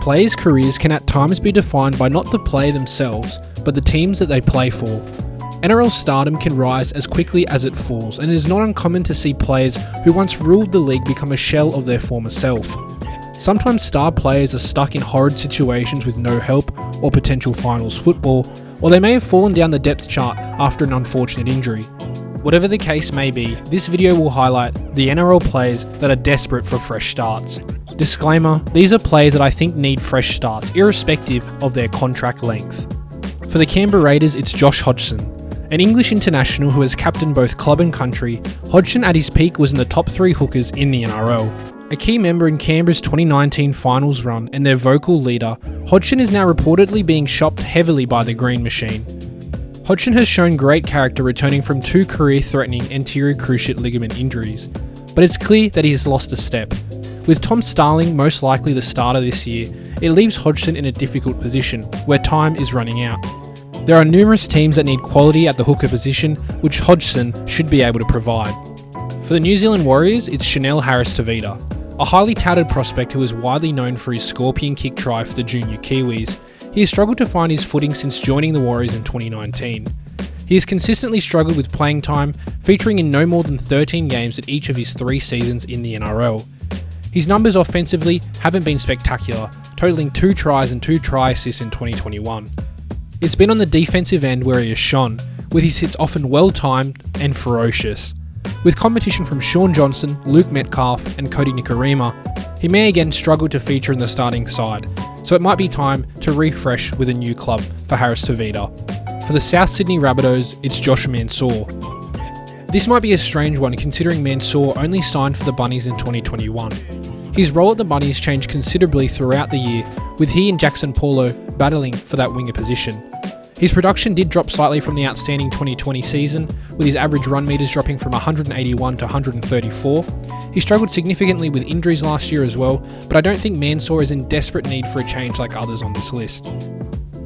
Players' careers can at times be defined by not the player themselves, but the teams that they play for. NRL stardom can rise as quickly as it falls, and it is not uncommon to see players who once ruled the league become a shell of their former self. Sometimes star players are stuck in horrid situations with no help or potential finals football, or they may have fallen down the depth chart after an unfortunate injury. Whatever the case may be, this video will highlight the NRL players that are desperate for fresh starts. Disclaimer, these are players that I think need fresh starts, irrespective of their contract length. For the Canberra Raiders, it's Josh Hodgson. An English international who has captained both club and country, Hodgson at his peak was in the top 3 hookers in the NRL. A key member in Canberra's 2019 finals run and their vocal leader, Hodgson is now reportedly being shopped heavily by the Green Machine. Hodgson has shown great character returning from 2 career-threatening anterior cruciate ligament injuries, but it's clear that he has lost a step. With Tom Starling most likely the starter this year, it leaves Hodgson in a difficult position, where time is running out. There are numerous teams that need quality at the hooker position, which Hodgson should be able to provide. For the New Zealand Warriors, it's Chanel Harris-Tavita, a highly touted prospect who is widely known for his scorpion kick try for the junior Kiwis. He has struggled to find his footing since joining the Warriors in 2019. He has consistently struggled with playing time, featuring in no more than 13 games at each of his 3 seasons in the NRL. His numbers offensively haven't been spectacular, totaling 2 tries and 2 try assists in 2021. It's been on the defensive end where he has shone, with his hits often well-timed and ferocious. With competition from Shaun Johnson, Luke Metcalf and Cody Nikorima, he may again struggle to feature in the starting side, so it might be time to refresh with a new club for Harris-Tavita. For the South Sydney Rabbitohs, it's Josh Mansour. This might be a strange one considering Mansour only signed for the Bunnies in 2021. His role at the Bunnies changed considerably throughout the year, with he and Jackson Paulo battling for that winger position. His production did drop slightly from the outstanding 2020 season, with his average run meters dropping from 181 to 134. He struggled significantly with injuries last year as well, but I don't think Mansour is in desperate need for a change like others on this list.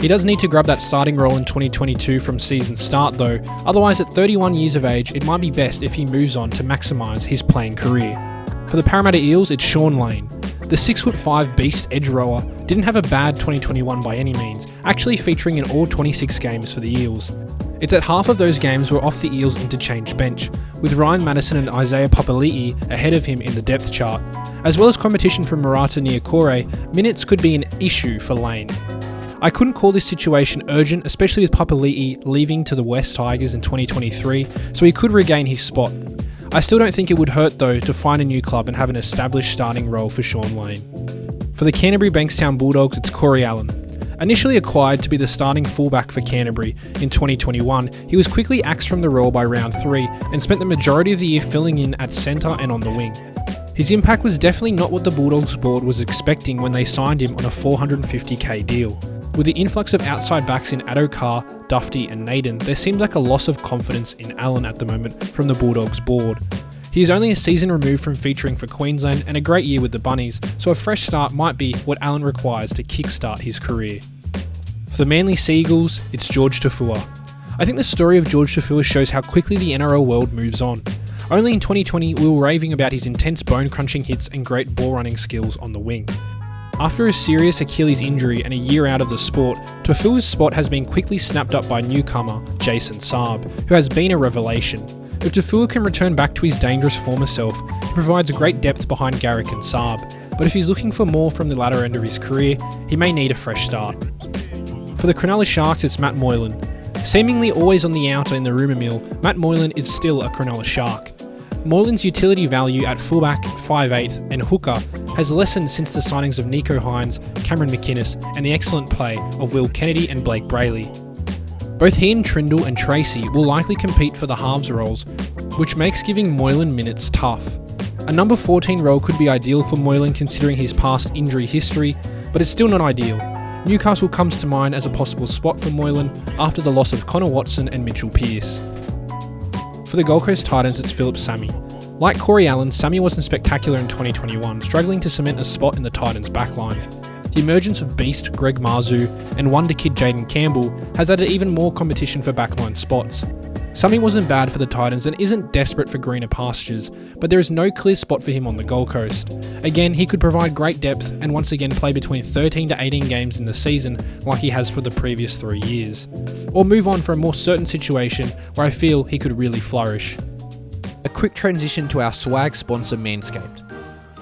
He does need to grab that starting role in 2022 from season start though, otherwise at 31 years of age it might be best if he moves on to maximise his playing career. For the Parramatta Eels, it's Shaun Lane. The 6'5" beast edge rower didn't have a bad 2021 by any means, actually featuring in all 26 games for the Eels. It's at half of those games were off the Eels' interchange bench, with Ryan Madison and Isaiah Papali'i ahead of him in the depth chart. As well as competition from Marata Niokore, minutes could be an issue for Lane. I couldn't call this situation urgent, especially with Papali'i leaving to the West Tigers in 2023, so he could regain his spot. I still don't think it would hurt though to find a new club and have an established starting role for Shaun Lane. For the Canterbury Bankstown Bulldogs, it's Corey Allen. Initially acquired to be the starting fullback for Canterbury in 2021, he was quickly axed from the role by round 3 and spent the majority of the year filling in at centre and on the wing. His impact was definitely not what the Bulldogs board was expecting when they signed him on a $450k deal. With the influx of outside backs in Addo-Carr, Dufty and Naden, there seems like a loss of confidence in Allen at the moment from the Bulldogs board. He is only a season removed from featuring for Queensland and a great year with the Bunnies, so a fresh start might be what Allen requires to kickstart his career. For the Manly Seagulls, it's George Tafua. I think the story of George Tafua shows how quickly the NRL world moves on. Only in 2020 we were raving about his intense bone-crunching hits and great ball-running skills on the wing. After a serious Achilles injury and a year out of the sport, Tafua's spot has been quickly snapped up by newcomer Jason Saab, who has been a revelation. If Tafua can return back to his dangerous former self, he provides great depth behind Garrick and Saab, but if he's looking for more from the latter end of his career, he may need a fresh start. For the Cronulla Sharks, it's Matt Moylan. Seemingly always on the outer in the rumour mill, Matt Moylan is still a Cronulla Shark. Moylan's utility value at fullback, 5'8", and hooker has lessened since the signings of Nico Hines, Cameron McInnes, and the excellent play of Will Kennedy and Blake Brayley. Both he and Trindle and Tracy will likely compete for the halves roles, which makes giving Moylan minutes tough. A number 14 role could be ideal for Moylan considering his past injury history, but it's still not ideal. Newcastle comes to mind as a possible spot for Moylan after the loss of Connor Watson and Mitchell Pearce. For the Gold Coast Titans, it's Philip Sami. Like Corey Allen, Sami wasn't spectacular in 2021, struggling to cement a spot in the Titans' backline. The emergence of beast Greg Marzu and wonder kid Jaden Campbell has added even more competition for backline spots. Sammy wasn't bad for the Titans and isn't desperate for greener pastures, but there is no clear spot for him on the Gold Coast. Again, he could provide great depth and once again play between 13 to 18 games in the season like he has for the previous 3 years. Or move on for a more certain situation where I feel he could really flourish. A quick transition to our swag sponsor Manscaped.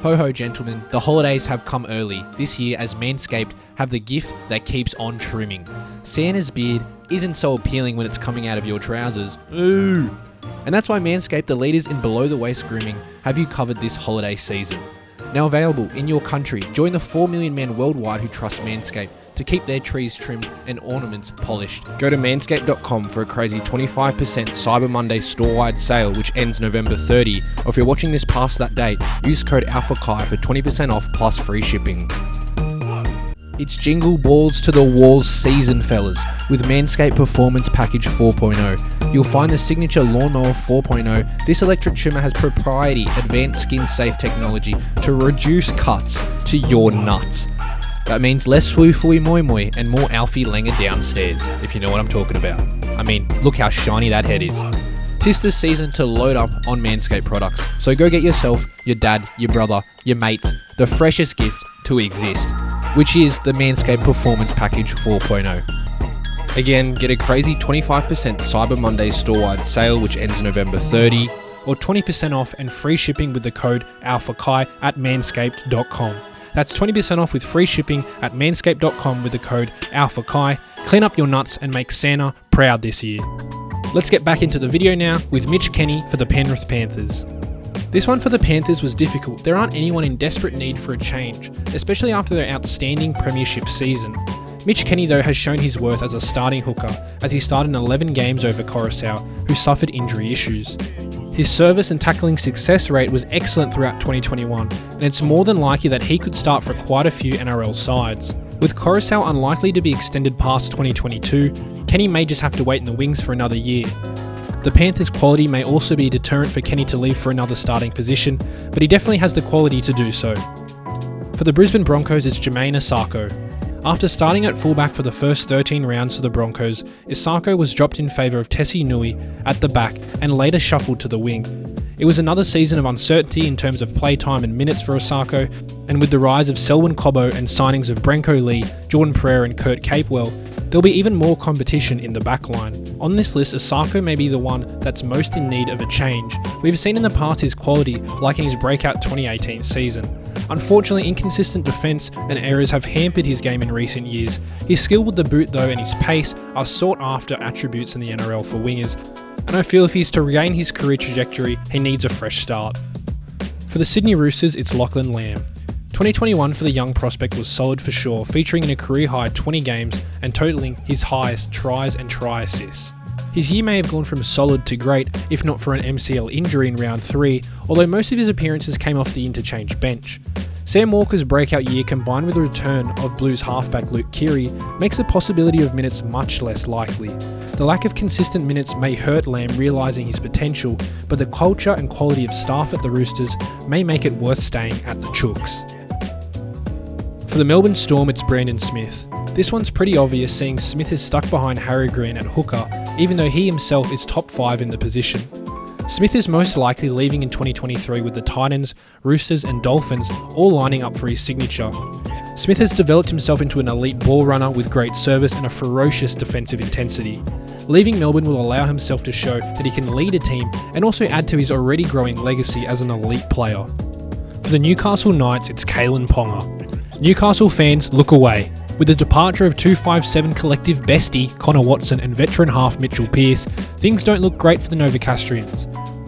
Ho ho gentlemen, the holidays have come early this year as Manscaped have the gift that keeps on trimming. Santa's beard isn't so appealing when it's coming out of your trousers. Ooh! And that's why Manscaped, the leaders in below the waist grooming, have you covered this holiday season. Now available in your country, join the 4 million men worldwide who trust Manscaped to keep their trees trimmed and ornaments polished. Go to manscaped.com for a crazy 25% Cyber Monday store-wide sale which ends November 30, or if you're watching this past that date, use code ALPHAKAI for 20% off plus free shipping. It's jingle balls to the walls season, fellas, with Manscaped Performance Package 4.0. You'll find the signature Lawnmower 4.0. This electric trimmer has proprietary advanced skin-safe technology to reduce cuts to your nuts. That means less foo-fooey moi-moi and more Alfie Langer downstairs, if you know what I'm talking about. I mean, look how shiny that head is. 'Tis the season to load up on Manscaped products, so go get yourself, your dad, your brother, your mates, the freshest gift to exist, which is the Manscaped Performance Package 4.0. Again, get a crazy 25% Cyber Monday store-wide sale which ends November 30, or 20% off and free shipping with the code ALPHAKAI at manscaped.com. That's 20% off with free shipping at manscaped.com with the code ALPHAKAI. Clean up your nuts and make Santa proud this year. Let's get back into the video now with Mitch Kenny for the Penrith Panthers. This one for the Panthers was difficult. There aren't anyone in desperate need for a change, especially after their outstanding premiership season. Mitch Kenny though has shown his worth as a starting hooker as he started in 11 games over Coruscant, who suffered injury issues. His service and tackling success rate was excellent throughout 2021, and it's more than likely that he could start for quite a few NRL sides. With Coruscant unlikely to be extended past 2022, Kenny may just have to wait in the wings for another year. The Panthers' quality may also be a deterrent for Kenny to leave for another starting position, but he definitely has the quality to do so. For the Brisbane Broncos, it's Jermaine Asako. After starting at fullback for the first 13 rounds for the Broncos, Isako was dropped in favour of Tessie Nui at the back and later shuffled to the wing. It was another season of uncertainty in terms of playtime and minutes for Asako, and with the rise of Selwyn Cobbo and signings of Brenko Lee, Jordan Pereira and Kurt Capewell, there'll be even more competition in the backline. On this list, Asako may be the one that's most in need of a change. We've seen in the past his quality, like in his breakout 2018 season. Unfortunately, inconsistent defence and errors have hampered his game in recent years. His skill with the boot though and his pace are sought after attributes in the NRL for wingers, and I feel if he's to regain his career trajectory, he needs a fresh start. For the Sydney Roosters, it's Lachlan Lamb. 2021 for the young prospect was solid for sure, featuring in a career-high 20 games and totalling his highest tries and try assists. His year may have gone from solid to great, if not for an MCL injury in round 3, although most of his appearances came off the interchange bench. Sam Walker's breakout year combined with the return of Blues halfback Luke Keary makes the possibility of minutes much less likely. The lack of consistent minutes may hurt Lamb realising his potential, but the culture and quality of staff at the Roosters may make it worth staying at the Chooks. For the Melbourne Storm, it's Brandon Smith. This one's pretty obvious, seeing Smith is stuck behind Harry Green at hooker, even though he himself is top 5 in the position. Smith is most likely leaving in 2023 with the Titans, Roosters and Dolphins all lining up for his signature. Smith has developed himself into an elite ball runner with great service and a ferocious defensive intensity. Leaving Melbourne will allow himself to show that he can lead a team and also add to his already growing legacy as an elite player. For the Newcastle Knights, it's Kalen Ponga. Newcastle fans, look away. With the departure of 257 collective bestie Connor Watson and veteran half Mitchell Pearce, things don't look great for the Novocastrians.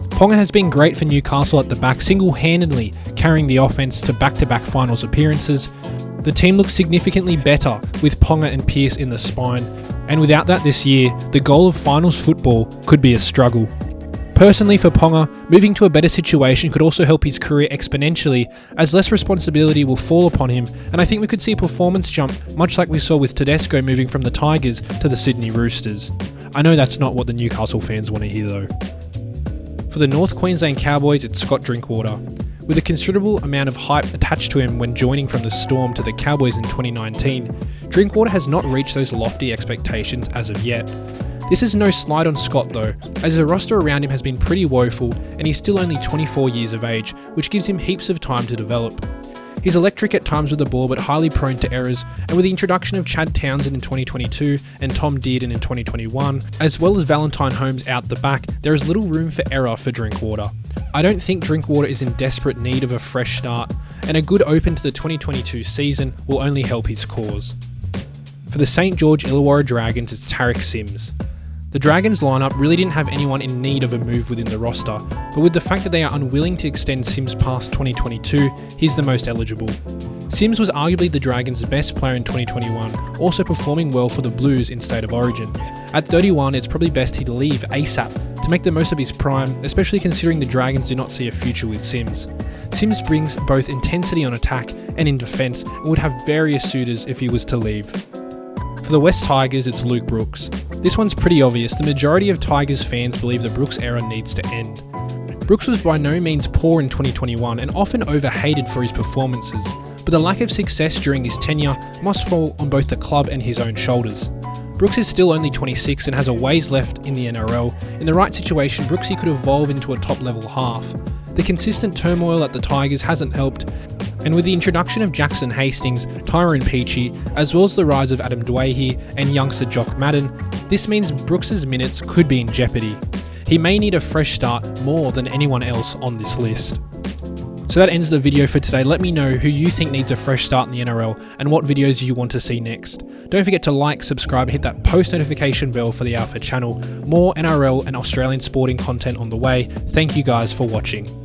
Ponga has been great for Newcastle at the back, single-handedly carrying the offense to back-to-back finals appearances. The team looks significantly better with Ponga and Pearce in the spine, and without that this year, the goal of finals football could be a struggle. Personally for Ponga, moving to a better situation could also help his career exponentially, as less responsibility will fall upon him, and I think we could see a performance jump much like we saw with Tedesco moving from the Tigers to the Sydney Roosters. I know that's not what the Newcastle fans want to hear though. For the North Queensland Cowboys, it's Scott Drinkwater. With a considerable amount of hype attached to him when joining from the Storm to the Cowboys in 2019, Drinkwater has not reached those lofty expectations as of yet. This is no slight on Scott though, as the roster around him has been pretty woeful and he's still only 24 years of age, which gives him heaps of time to develop. He's electric at times with the ball but highly prone to errors, and with the introduction of Chad Townsend in 2022 and Tom Dearden in 2021, as well as Valentine Holmes out the back, there is little room for error for Drinkwater. I don't think Drinkwater is in desperate need of a fresh start, and a good open to the 2022 season will only help his cause. For the St George Illawarra Dragons, it's Tariq Sims. The Dragons lineup really didn't have anyone in need of a move within the roster, but with the fact that they are unwilling to extend Sims past 2022, he's the most eligible. Sims was arguably the Dragons' best player in 2021, also performing well for the Blues in State of Origin. At 31, it's probably best he'd leave ASAP to make the most of his prime, especially considering the Dragons do not see a future with Sims. Sims brings both intensity on attack and in defence, and would have various suitors if he was to leave. For the West Tigers, it's Luke Brooks. This one's pretty obvious. The majority of Tigers fans believe the Brooks era needs to end. Brooks was by no means poor in 2021 and often overhated for his performances, but the lack of success during his tenure must fall on both the club and his own shoulders. Brooks is still only 26 and has a ways left in the NRL. In the right situation, Brooksy could evolve into a top-level half. The consistent turmoil at the Tigers hasn't helped, and with the introduction of Jackson Hastings, Tyrone Peachey, as well as the rise of Adam Dwayhe and youngster Jock Madden, this means Brooks's minutes could be in jeopardy. He may need a fresh start more than anyone else on this list. So that ends the video for today. Let me know who you think needs a fresh start in the NRL and what videos you want to see next. Don't forget to like, subscribe and hit that post notification bell for the Alpha channel. More NRL and Australian sporting content on the way. Thank you guys for watching.